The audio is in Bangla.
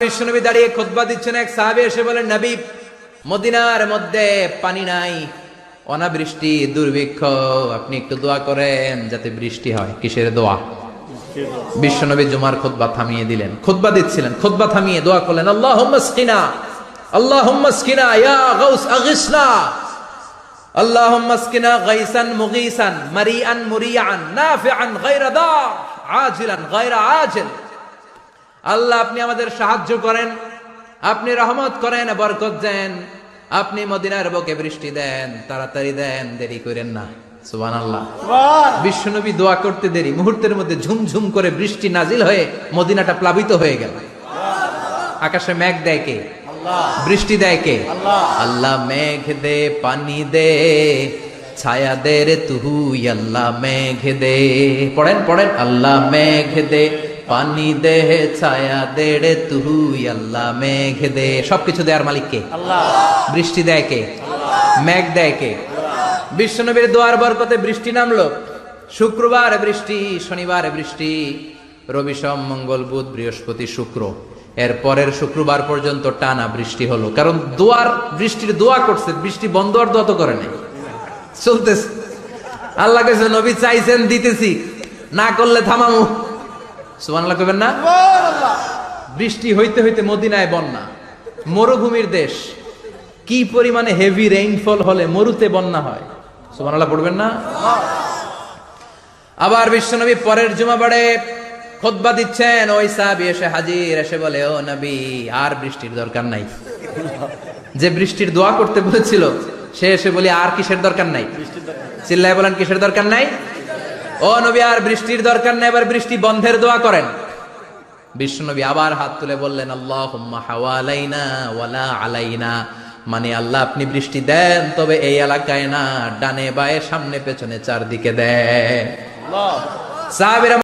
বিশ্বনবী দাঁড়িয়ে খুতবা দিচ্ছেন, এক সাহাবী এসে বলেন, নবী, মদিনার মধ্যে পানি নাই, অনাবৃষ্টি, দুর্ভিক্ষ, আপনি একটু দোয়া করেন যাতে বৃষ্টি হয়। কিসের দোয়া? বিশ্বনবী জুমার খুতবা থামিয়ে দিলেন, খুতবা দিচ্ছিলেন, খুতবা থামিয়ে দোয়া করলেন, আল্লাহুম্মা আসকিনা, আল্লাহুম্মা আসকিনা ইয়া গাউস আগিসনা, আল্লাহুম্মা আসকিনা গাইসান মুগীসান মারিআন মুরিআন নাফিআন গায়রা দার আজিলান গায়রা আজিল। আল্লাহ, আপনি আমাদের সাহায্য করেন, আপনি রহমত করেন, বরকত দেন, আপনি মদিনার বুকে বৃষ্টি দেন, তাড়াতাড়ি দেন, দেরি করেন না। সুবহানাল্লাহ। বিশ্বনবী দোয়া করতে দেরি, মুহূর্তের মধ্যে ঝুমঝুম করে বৃষ্টি নাজিল হয়ে মদিনাটা প্লাবিত হয়ে গেল। আকাশে মেঘ দেয় কে? বৃষ্টি দেয় কে? আল্লাহ। মেঘ দে, পানি দে, ছায়া দে রে তুহু, আল্লাহ মেঘ দে। পড়েন পড়েন, আল্লাহ মেঘ দে, পানি দে, ছায়া দে রে তুহু, আল্লাহ মেঘ দে। সবকিছু দেয়ার মালিক কে? আল্লাহ। বৃষ্টি দেয় কে? মেঘ দেয় কে? বিশ্বনবীর দোয়ার বরকতে বৃষ্টি নামলো। শুক্রবার বৃষ্টি, শনিবার বৃষ্টি, রবি সোম মঙ্গল বুধ বৃহস্পতি শুক্র, এর পরের শুক্রবার পর্যন্ত টানা বৃষ্টি হলো। কারণ দোয়ার, বৃষ্টির দোয়া করছে, বৃষ্টি বন্ধ আর দোয়া তো করে নাই, চলতেছে। আল্লাহ কাছে নবী চাইছেন, দিতেছি, না করলে থামামু। সুবহানাল্লাহ কইবেন না? বৃষ্টি হইতে হইতে মদিনায় বন্যা, মরুভূমির দেশ, কি পরিমাণে হেভি রেইনফল হলে মরুতে বন্যা হয়। সুবহানাল্লাহ পড়বেন না? আবার বিশ্বনবী পরের জুমাবারে খুতবা দিচ্ছেন, ওই সাহাবী এসে হাজির, এসে বলে, ও নবী, আর বৃষ্টির দরকার নাই। যে বৃষ্টির দোয়া করতে বলেছিল সে এসে বলি, আর কিসের দরকার নাই? চিল্লায় বলেন, কিসের দরকার নাই? ও নবী, আর বৃষ্টির দরকার নাই, এবার বৃষ্টি বন্ধের দোয়া করেন। বিশ্বনবী আবার হাত তুলে বললেন, আল্লাহুম্মা হাওয়ালাইনা ওয়ালা আলাইনা, মানে আল্লাহ, আপনি বৃষ্টি দেন, তবে এই এলাকায় না, ডানে বায়ে সামনে পেছনে চারদিকে দেন। সাহাবীরা